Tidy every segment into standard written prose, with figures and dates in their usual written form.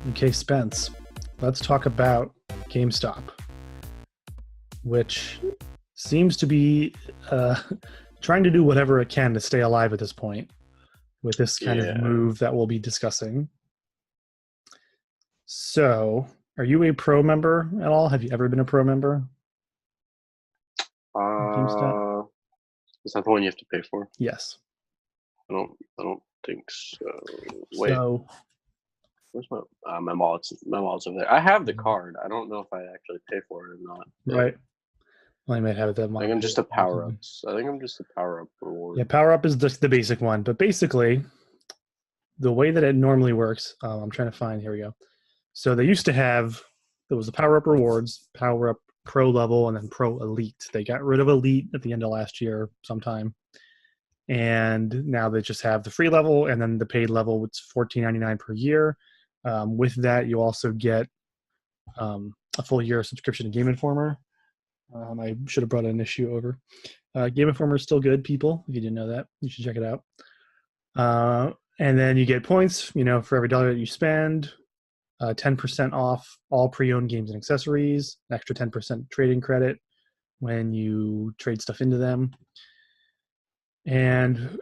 Okay, Spence, let's talk about GameStop, which seems to be trying to do whatever it can to stay alive at this point with this kind of Yeah. move that we'll be discussing. So, are you a pro member at all? Have you ever been a pro member of GameStop? Uh, is that the one you have to pay for? Yes. I don't think so. Wait, So, where's my wallet's over there. I have the card. I don't know if I actually pay for it or not. But right. Well, I might have it that I think one. I'm just a power ups. I think I'm just a power up reward. Yeah, Power Up is the basic one, but basically, the way that it normally works, I'm trying to find, here we go. So they used to have, there was the Power Up Rewards, Power Up Pro Level, and then Pro Elite. They got rid of Elite at the end of last year sometime. And now they just have the free level and then the paid level, which is $14.99 per year. With that, you also get a full year subscription to Game Informer. I should have brought an issue over. Game Informer is still good, people. If you didn't know that, you should check it out. And then you get points, for every dollar that you spend. 10% off all pre-owned games and accessories, an extra 10% trading credit when you trade stuff into them. And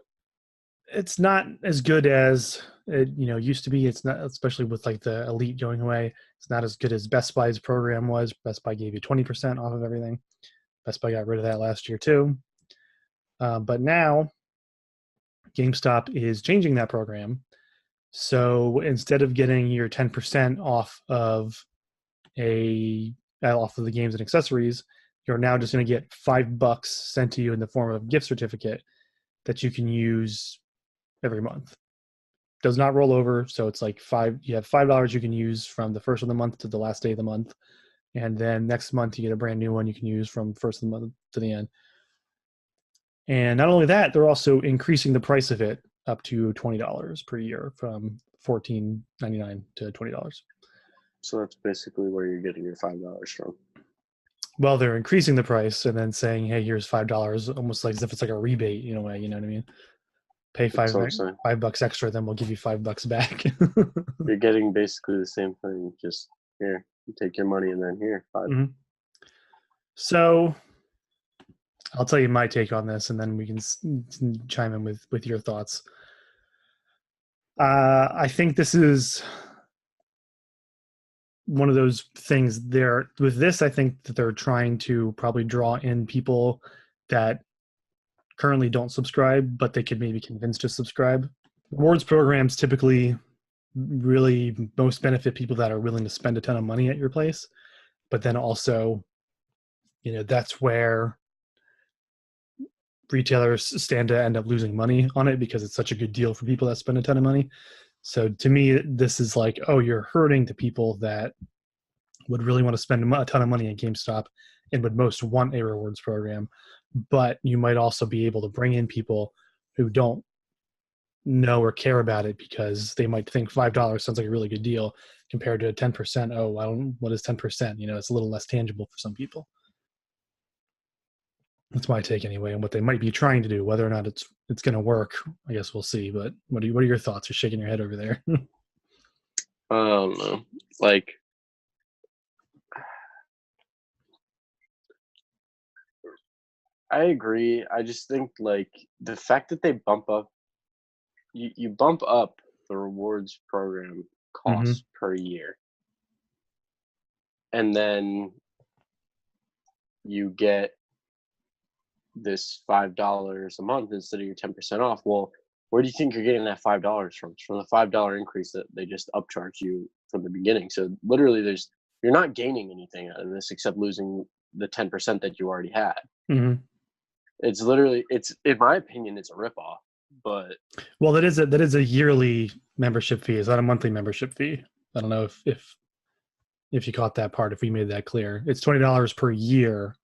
it's not as good as it used to be. It's not, especially with like the Elite going away, it's not as good as Best Buy's program was. Best Buy gave you 20% off of everything. Best Buy got rid of that last year too. But now GameStop is changing that program. So instead of getting your 10% off of the games and accessories, you're now just going to get $5 sent to you in the form of a gift certificate that you can use every month. Does not roll over, so it's like you have $5 you can use from the first of the month to the last day of the month, and then next month you get a brand new one you can use from first of the month to the end. And not only that, they're also increasing the price of it up to $20 per year, from $14.99 to $20. So that's basically where you're getting your $5 from. Well, they're increasing the price and then saying, "Hey, here's $5," almost like as if it's like a rebate in a way. You know what I mean? Pay That's what I'm saying. $5 extra, then we'll give you $5 back. You're getting basically the same thing. Just here, you take your money and then here, 5. Mm-hmm. So I'll tell you my take on this, and then we can chime in with your thoughts. I think this is one of those things there with this. I think that they're trying to probably draw in people that currently don't subscribe, but they could maybe convince to subscribe. Rewards programs typically really most benefit people that are willing to spend a ton of money at your place, but then also, that's where retailers stand to end up losing money on it because it's such a good deal for people that spend a ton of money. So to me, this is like, oh, you're hurting the people that would really want to spend a ton of money at GameStop and would most want a rewards program. But you might also be able to bring in people who don't know or care about it because they might think $5 sounds like a really good deal compared to 10%. Oh, what is 10%? It's a little less tangible for some people. That's my take anyway, and what they might be trying to do. Whether or not it's going to work, I guess we'll see. But what are your thoughts? You're shaking your head over there. I don't know. Like, I agree. I just think like the fact that they bump up, you bump up the rewards program costs per year, and then you get this $5 a month instead of your 10% off. Well, where do you think you're getting that $5 from? It's from the $5 increase that they just upcharge you from the beginning. So literally, you're not gaining anything out of this except losing the 10% that you already had. Mm-hmm. It's literally, in my opinion, it's a ripoff. But well, that is a yearly membership fee. Is that a monthly membership fee? I don't know if you caught that part. If we made that clear, it's $20 per year.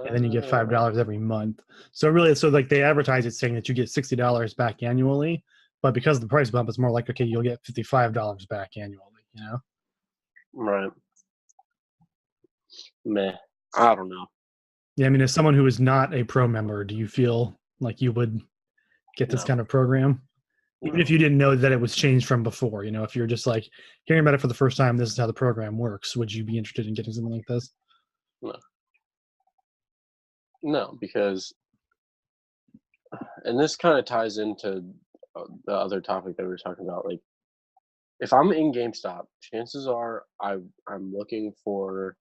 And then you get $5 every month. So really, like they advertise it saying that you get $60 back annually, but because of the price bump, it's more like, okay, you'll get $55 back annually. Right. Meh. I don't know. Yeah, I mean, as someone who is not a pro member, do you feel like you would get this kind of program? Even if No, you didn't know that it was changed from before, if you're just like hearing about it for the first time, this is how the program works. Would you be interested in getting something like this? no, no, because and this kind of ties into the other topic that we were talking about. Like, if I'm in GameStop, chances are I'm looking for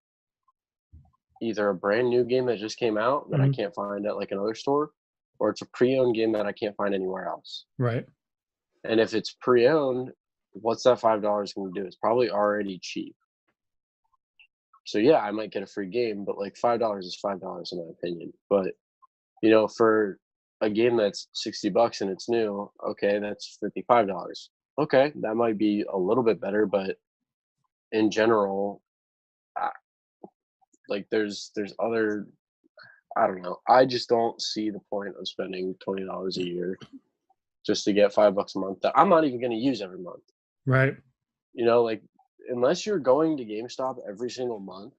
either a brand new game that just came out that I Hmm. can't find at like another store, or it's a pre-owned game that I can't find anywhere else. Right. And if it's pre-owned, what's that $5 going to do? It's probably already cheap. So yeah, I might get a free game, but like $5 is $5 in my opinion. But for a game that's $60 and it's new, okay, that's $55. Okay, that might be a little bit better, but in general, I, like there's other. I don't know. I just don't see the point of spending $20 a year just to get $5 a month that I'm not even going to use every month. Right. Like unless you're going to GameStop every single month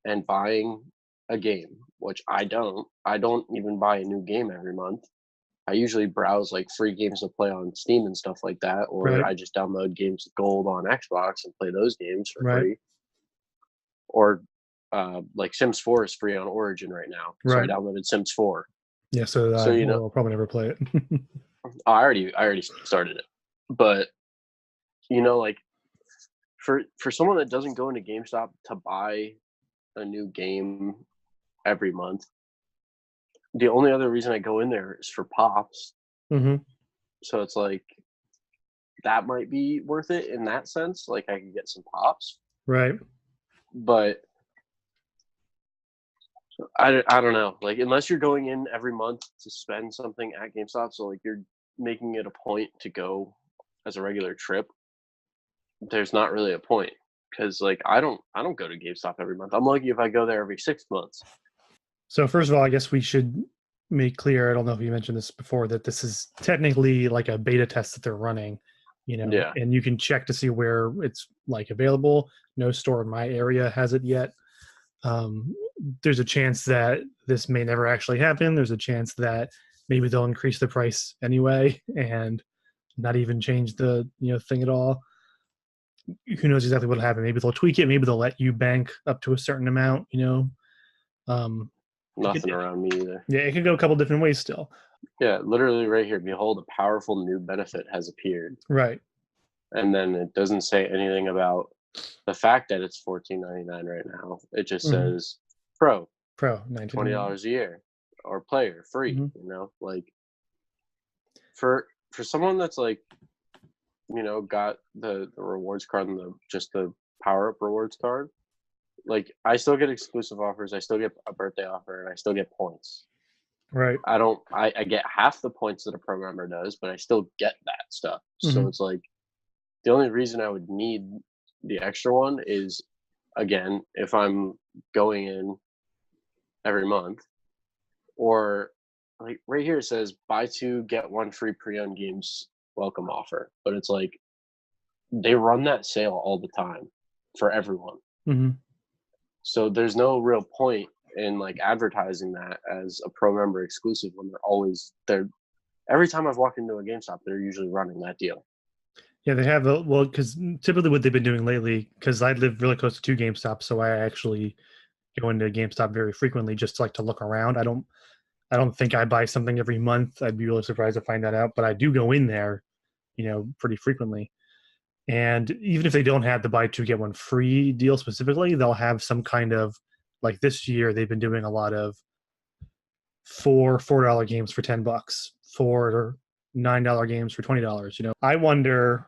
and buying a game, which I don't even buy a new game every month. I usually browse like free games to play on Steam and stuff like that, or Right. I just download games gold on Xbox and play those games for Right. free. Or like Sims 4 is free on Origin right now, so I Right. downloaded Sims 4. Yeah. So So I will probably never play it. I already started it, but like for someone that doesn't go into GameStop to buy a new game every month, the only other reason I go in there is for pops. Hmm. So it's like that might be worth it in that sense. Like I could get some pops, Right. but I don't know. Like unless you're going in every month to spend something at GameStop, so like you're making it a point to go as a regular trip, there's not really a point because like I don't go to GameStop every month. I'm lucky if I go there every 6 months. So first of all, I guess we should make clear, I don't know if you mentioned this before, that this is technically like a beta test that they're running, Yeah, and you can check to see where it's like available. No store in my area has it yet. Um, there's a chance that this may never actually happen. There's a chance that maybe they'll increase the price anyway and not even change the thing at all. Who knows exactly what'll happen? Maybe they'll tweak it. Maybe they'll let you bank up to a certain amount. Um, it could, nothing around me either. yeah, it could go a couple different ways still. Yeah, literally right here. Behold, a powerful new benefit has appeared, Right. and then it doesn't say anything about the fact that it's $14.99 right now. It just Hmm. says Pro, Pro twenty 19. dollars a year, or Player free. Mm-hmm. Like for someone that's like got the rewards card and the power up rewards card. Like I still get exclusive offers, I still get a birthday offer, and I still get points. Right. I get half the points that a pro member does, but I still get that stuff. So Hmm. it's like the only reason I would need the extra one is again if I'm going in every month, or like right here it says buy two get one free pre-owned games welcome offer, but it's like they run that sale all the time for everyone. Hmm. So there's no real point in like advertising that as a pro member exclusive when they're every time I've walked into a GameStop, they're usually running that deal. Yeah, they have well, because typically what they've been doing lately, because I live really close to two GameStop, so I actually go into GameStop very frequently just like to look around. I don't think I buy something every month. I'd be really surprised to find that out, but I do go in there, pretty frequently. And even if they don't have the buy two get one free deal specifically, they'll have some kind of, like this year they've been doing a lot of $4 games for $10, $9 games for $20. I wonder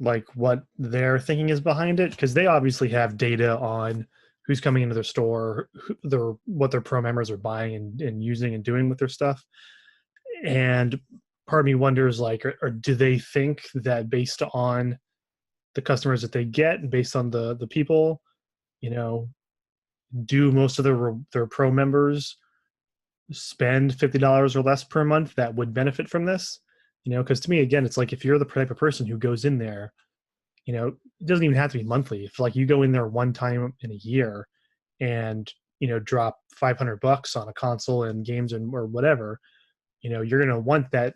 like what their thinking is behind it, because they obviously have data on who's coming into their store, what their pro members are buying and using and doing with their stuff. And part of me wonders like, or do they think that based on the customers that they get, based on the people, you know, do most of their pro members spend $50 or less per month that would benefit from this? Because to me, again, it's like if you're the type of person who goes in there, it doesn't even have to be monthly. If like you go in there one time in a year and drop $500 on a console and games and or whatever, you're gonna want that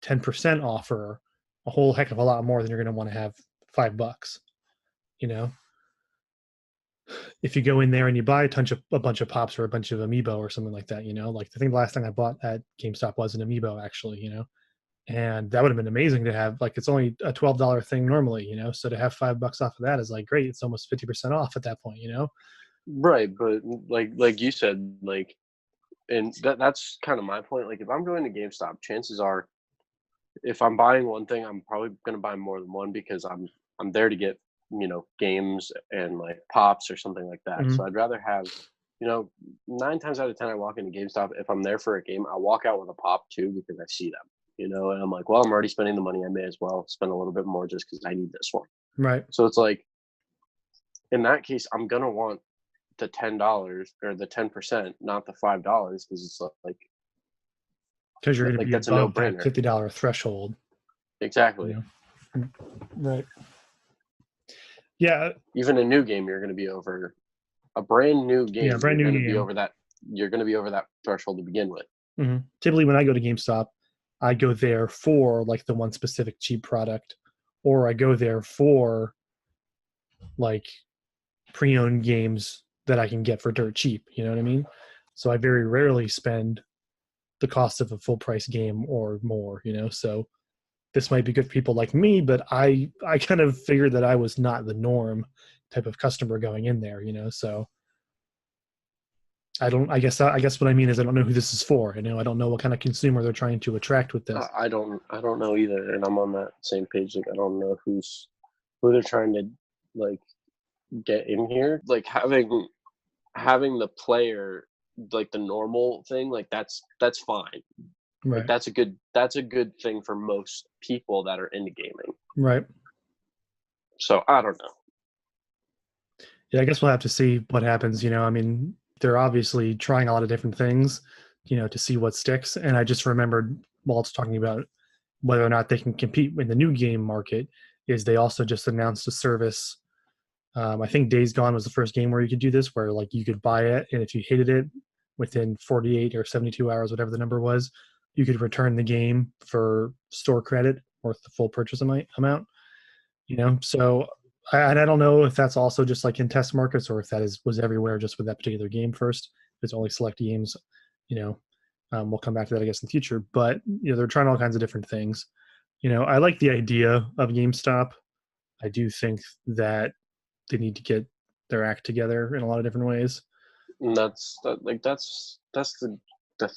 10% offer a whole heck of a lot more than you're going to want to have $5. You know, if you go in there and you buy a bunch of pops or a bunch of amiibo or something like that, you know, like I think the last thing I bought at GameStop was an amiibo actually, you know, and that would have been amazing to have. Like it's only a $12 thing normally, you know, so to have $5 off of that is like great. It's almost 50% off at that point, you know. Right, but like you said, like, and that's kind of my point. Like, if I'm going to GameStop, chances are, if I'm buying one thing, I'm probably going to buy more than one because I'm there to get, games and like pops or something like that. Mhm. So I'd rather have, 9 times out of 10, I walk into GameStop. If I'm there for a game, I walk out with a pop too because I see them. And I'm like, well, I'm already spending the money. I may as well spend a little bit more just because I need this one. Right. So it's like, in that case, I'm gonna want the $10 or the 10%, not the $5, because it's like Because you're going to be that's a above that no-brainer. $50 threshold, you Exactly. know. Right. Yeah. Even a new game, you're gonna be over a brand new Yeah. game. Brand You're new gonna be game. over that. You're gonna be over that threshold to begin with. Typically, when I go to GameStop, I go there for like the one specific cheap product, or I go there for like pre-owned games that I can get for dirt cheap. You know what I mean? So I very rarely spend the cost of a full price game or more. You know, so this might be good for people like me, but I kind of figured that I was not the norm type of customer going in there. You know, so I don't. I guess what I mean is I don't know who this is for. You know, I don't know what kind of consumer they're trying to attract with this. I don't know either, and I'm on that same page. Like, I don't know who they're trying to like get in here. Like, having the player, like the normal thing, like that's fine. Like, Right. that's a good thing for most people that are into gaming. Right. So I don't know. Yeah, I guess we'll have to see what happens. You know, I mean, they're obviously trying a lot of different things, you know, to see what sticks. And I just remembered while it's talking about whether or not they can compete in the new game market, is they also just announced a service. I think Days Gone was the first game where you could do this, where like you could buy it, and if you hated it within 48 or 72 hours, whatever the number was, you could return the game for store credit or the full purchase amount. You know, so I don't know if that's also just like in test markets or if that was everywhere just with that particular game first. If it's only select games, you know. We'll come back to that, I guess, in the future. But you know, they're trying all kinds of different things. You know, I like the idea of GameStop. I do think that they need to get their act together in a lot of different ways. And that's the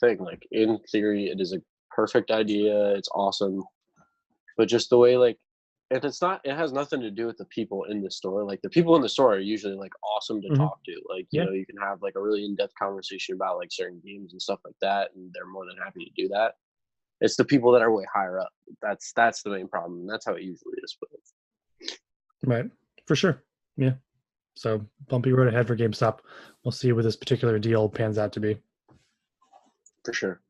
thing. Like, in theory, it is a perfect idea. It's awesome, but just the way, like, and it's not. It has nothing to do with the people in the store. Like, the people in the store are usually like awesome to Hmm. talk to. Like, Yeah, you can have like a really in-depth conversation about like certain games and stuff like that, and they're more than happy to do that. It's the people that are way higher up. That's the main problem. That's how it usually is. But right, for sure. Yeah. So bumpy road ahead for GameStop. We'll see what this particular deal pans out to be. for sure.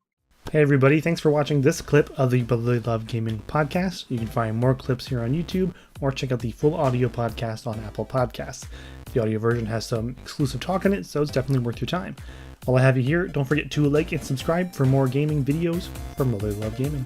Hey everybody, thanks for watching this clip of the Brotherly Love Gaming podcast. You can find more clips here on YouTube or check out the full audio podcast on Apple Podcasts. The audio version has some exclusive talk in it, so it's definitely worth your time. While I have you here, don't forget to like and subscribe for more gaming videos from Brotherly Love Gaming.